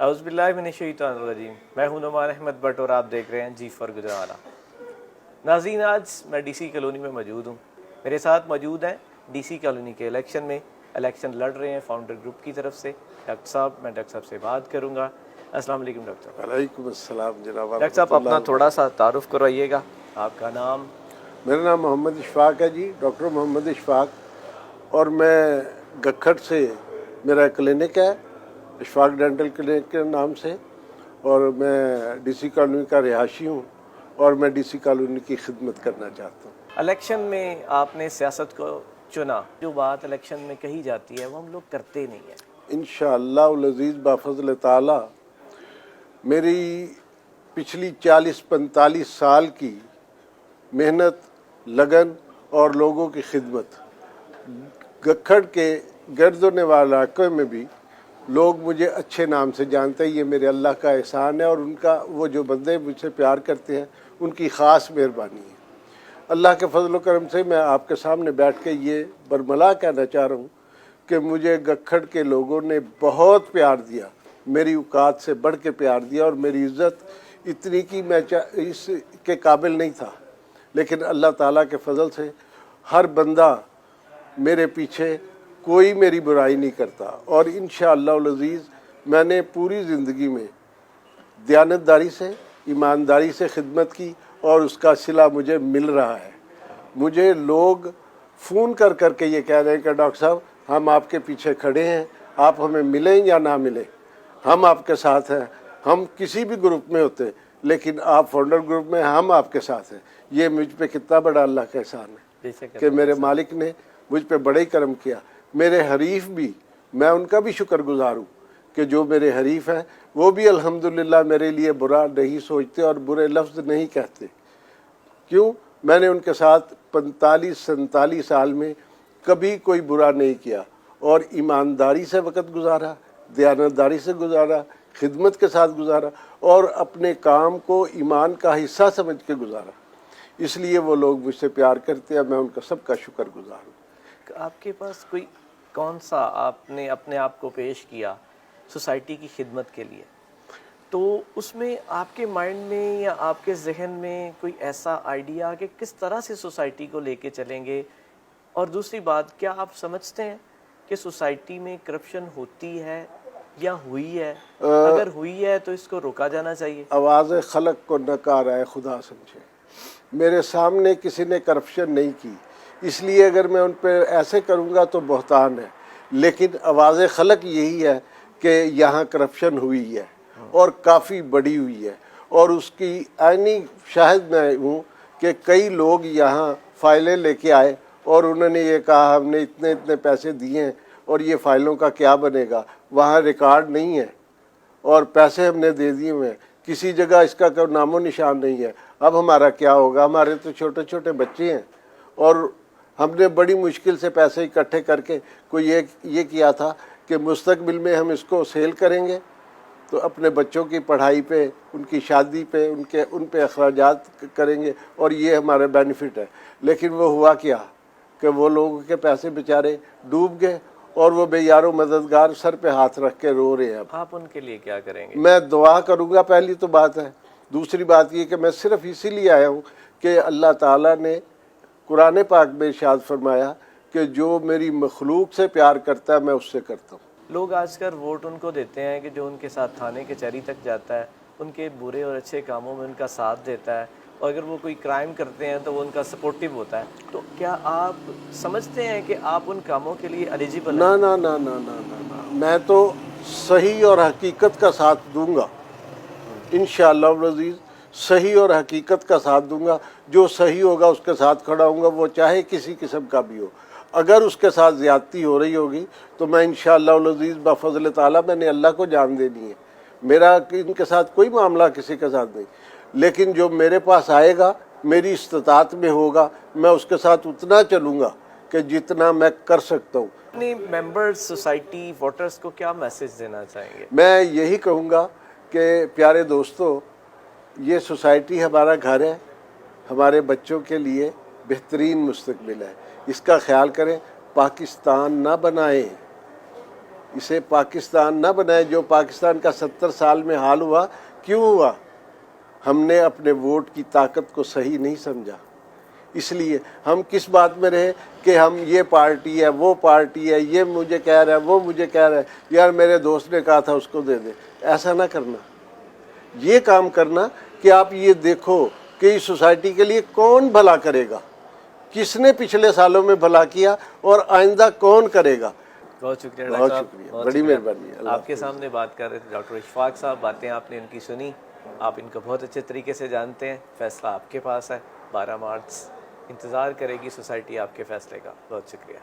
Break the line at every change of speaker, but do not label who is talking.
اعوذ باللہ من الشیطان الرجیم۔ میں ہوں نعمان احمد بٹ اور آپ دیکھ رہے ہیں جی فار گجرانوالا۔ ناظرین، آج میں ڈی سی کالونی میں موجود ہوں۔ میرے ساتھ موجود ہیں ڈی سی کالونی کے الیکشن لڑ رہے ہیں فاؤنڈر گروپ کی طرف سے ڈاکٹر صاحب۔ میں ڈاکٹر صاحب سے بات کروں گا۔ السلام علیکم ڈاکٹر صاحب۔
وعلیکم السلام جناب۔
ڈاکٹر صاحب اپنا تھوڑا سا تعارف کروائیے گا، آپ کا نام؟
میرا نام محمد اشفاق ہے جی، ڈاکٹر محمد اشفاق، اور میں گکھٹ سے میرا کلینک ہے، اشفاق ڈینٹل کلینک کے نام سے، اور میں ڈی سی کالونی کا رہائشی ہوں اور میں ڈی سی کالونی کی خدمت کرنا چاہتا ہوں۔
الیکشن میں آپ نے سیاست کو چنا، جو بات الیکشن میں کہی جاتی ہے وہ ہم لوگ کرتے نہیں ہیں۔
انشاءاللہ العزیز بفضل تعالی میری پچھلی 40-45 سال کی محنت، لگن اور لوگوں کی خدمت، گکھٹ کے گرد و نواح علاقے میں بھی لوگ مجھے اچھے نام سے جانتے ہیں۔ یہ میرے اللہ کا احسان ہے، اور ان کا وہ جو بندے مجھ سے پیار کرتے ہیں ان کی خاص مہربانی ہے۔ اللہ کے فضل و کرم سے میں آپ کے سامنے بیٹھ کے یہ برملا کہنا چاہ رہا ہوں کہ مجھے گکھٹ کے لوگوں نے بہت پیار دیا، میری اوقات سے بڑھ کے پیار دیا، اور میری عزت اتنی کہ میں اس کے قابل نہیں تھا، لیکن اللہ تعالیٰ کے فضل سے ہر بندہ میرے پیچھے، کوئی میری برائی نہیں کرتا، اور انشاءاللہ العزیز میں نے پوری زندگی میں دیانتداری سے، ایمانداری سے خدمت کی، اور اس کا صلہ مجھے مل رہا ہے۔ مجھے لوگ فون کر کر کے یہ کہہ رہے ہیں کہ ڈاکٹر صاحب ہم آپ کے پیچھے کھڑے ہیں، آپ ہمیں ملیں یا نہ ملیں، ہم آپ کے ساتھ ہیں۔ ہم کسی بھی گروپ میں ہوتے لیکن آپ فاؤنڈر گروپ میں، ہم آپ کے ساتھ ہیں۔ یہ مجھ پہ کتنا بڑا اللہ کا احسان ہے کہ میرے مالک نے مجھ پہ بڑا ہی کرم کیا۔ میرے حریف بھی، میں ان کا بھی شکر گزار ہوں کہ جو میرے حریف ہیں وہ بھی الحمدللہ میرے لیے برا نہیں سوچتے اور برے لفظ نہیں کہتے۔ کیوں؟ میں نے ان کے ساتھ 45-47 سال میں کبھی کوئی برا نہیں کیا، اور ایمانداری سے وقت گزارا، دیانتداری سے گزارا، خدمت کے ساتھ گزارا، اور اپنے کام کو ایمان کا حصہ سمجھ کے گزارا۔ اس لیے وہ لوگ مجھ سے پیار کرتے ہیں، میں ان کا سب کا شکر گزار ہوں۔
آپ کے پاس کوئی کون سا آپ نے اپنے آپ کو پیش کیا سوسائٹی کی خدمت کے لیے، تو اس میں آپ کے مائنڈ میں یا آپ کے ذہن میں کوئی ایسا آئیڈیا کہ کس طرح سے سوسائٹی کو لے کے چلیں گے؟ اور دوسری بات، کیا آپ سمجھتے ہیں کہ سوسائٹی میں کرپشن ہوتی ہے یا ہوئی ہے؟ اگر ہوئی ہے تو اس کو روکا جانا چاہیے۔
آواز خلق کو نکارہ خدا سمجھے۔ میرے سامنے کسی نے کرپشن نہیں کی، اس لیے اگر میں ان پہ ایسے کروں گا تو بہتان ہے، لیکن آواز خلق یہی ہے کہ یہاں کرپشن ہوئی ہے، اور کافی بڑی ہوئی ہے، اور اس کی عینی شاہد میں ہوں کہ کئی لوگ یہاں فائلیں لے کے آئے اور انہوں نے یہ کہا ہم نے اتنے اتنے پیسے دیے ہیں اور یہ فائلوں کا کیا بنے گا، وہاں ریکارڈ نہیں ہے، اور پیسے ہم نے دے دیے ہوئے ہیں، کسی جگہ اس کا کوئی نام و نشان نہیں ہے۔ اب ہمارا کیا ہوگا؟ ہمارے تو چھوٹے چھوٹے بچے ہیں، اور ہم نے بڑی مشکل سے پیسے اکٹھے کر کے کوئی یہ کیا تھا کہ مستقبل میں ہم اس کو سیل کریں گے تو اپنے بچوں کی پڑھائی پہ، ان کی شادی پہ، ان پہ اخراجات کریں گے، اور یہ ہمارا بینیفٹ ہے۔ لیکن وہ ہوا کیا کہ وہ لوگوں کے پیسے بیچارے ڈوب گئے، اور وہ بے یار و مددگار سر پہ ہاتھ رکھ کے رو رہے ہیں۔
آپ ان کے لیے کیا کریں گے؟
میں دعا کروں گا، پہلی تو بات ہے۔ دوسری بات یہ کہ میں صرف اسی لیے آیا ہوں کہ اللہ تعالیٰ نے قرآن پاک میں ارشاد فرمایا کہ جو میری مخلوق سے پیار کرتا ہے میں اس سے کرتا ہوں۔
لوگ آج کل ووٹ ان کو دیتے ہیں کہ جو ان کے ساتھ تھانے کچہری تک جاتا ہے، ان کے برے اور اچھے کاموں میں ان کا ساتھ دیتا ہے، اور اگر وہ کوئی کرائم کرتے ہیں تو وہ ان کا سپورٹیو ہوتا ہے۔ تو کیا آپ سمجھتے ہیں کہ آپ ان کاموں کے لیے ایلیجیبل ہیں؟
نہ نہ نہ نہ نہ نہ، میں تو صحیح اور حقیقت کا ساتھ دوں گا، انشاءاللہ العزیز صحیح اور حقیقت کا ساتھ دوں گا۔ جو صحیح ہوگا اس کے ساتھ کھڑا ہوں گا، وہ چاہے کسی قسم کا بھی ہو۔ اگر اس کے ساتھ زیادتی ہو رہی ہوگی تو میں انشاءاللہ العزیز بفضل تعالیٰ، میں نے اللہ کو جان دینی ہے، میرا ان کے ساتھ کوئی معاملہ کسی کے ساتھ نہیں، لیکن جو میرے پاس آئے گا، میری استطاعت میں ہوگا، میں اس کے ساتھ اتنا چلوں گا کہ جتنا میں کر سکتا ہوں۔
اپنے ممبرز، سوسائٹی، ووٹرز کو کیا میسج دینا چاہیں گے؟
میں یہی کہوں گا کہ پیارے دوستو، یہ سوسائٹی ہمارا گھر ہے، ہمارے بچوں کے لیے بہترین مستقبل ہے، اس کا خیال کریں، پاکستان نہ بنائیں، اسے پاکستان نہ بنائے جو پاکستان کا 70 سال میں حال ہوا. کیوں ہوا؟ ہم نے اپنے ووٹ کی طاقت کو صحیح نہیں سمجھا. اس لیے ہم کس بات میں رہے کہ ہم یہ پارٹی ہے وہ پارٹی ہے، یہ مجھے کہہ رہا ہے وہ مجھے کہہ رہا ہے، یار میرے دوست نے کہا تھا اس کو دے دے. ایسا نہ کرنا. یہ کام کرنا کہ آپ یہ دیکھو کہ اس سوسائٹی کے لیے کون بھلا کرے گا، کس نے پچھلے سالوں میں بھلا کیا اور آئندہ کون کرے گا.
بہت شکریہ
بہت
ڈاکٹر صاحب،
شکریہ،
بہت
بڑی
شکریہ.
مہربانی. اللہ
آپ کے سامنے بات کر رہے تھے ڈاکٹر اشفاق صاحب، باتیں آپ نے ان کی سنی، آپ ان کو بہت اچھے طریقے سے جانتے ہیں. فیصلہ آپ کے پاس ہے. 12 مارچ انتظار کرے گی سوسائٹی آپ کے فیصلے کا. بہت شکریہ.